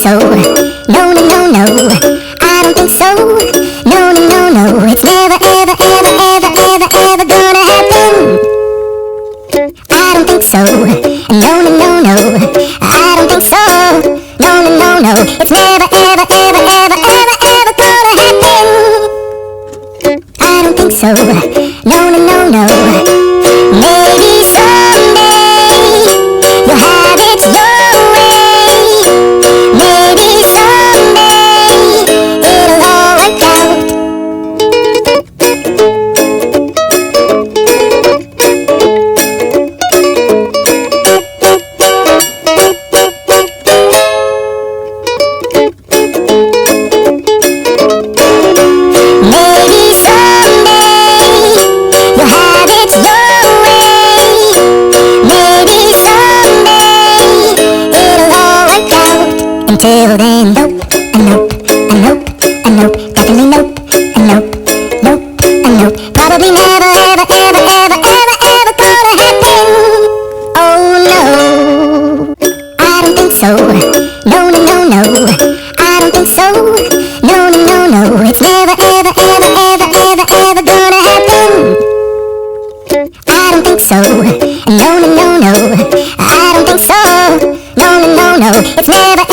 so. No, no, no, no. I don't think so. No, no, no, no. It's never, ever, ever, ever, ever, ever gonna happen. I don't think so. No, no, no, no. I don't think so. No, no, no, no. It's never, ever, ever, ever, ever, ever gonna happen. I don't think so. No, no, no, no. Maybe someday you'll have it your way. Maybe someday it'll all work out. Maybe someday you'll have it your way. Maybe someday it'll all work out. Until then, nope, and nope, and nope, and nope. Definitely nope, and nope, nope, and nope. Probably never, ever, ever, ever, ever, ever gonna happen. Oh no, I don't think so. No, no, no, no. I don't think so. No, no, no, no. It's never, ever, ever, ever, ever, ever gonna happen. I don't think so. No, no, no, no. I don't think so. No, no, no, no. It's never,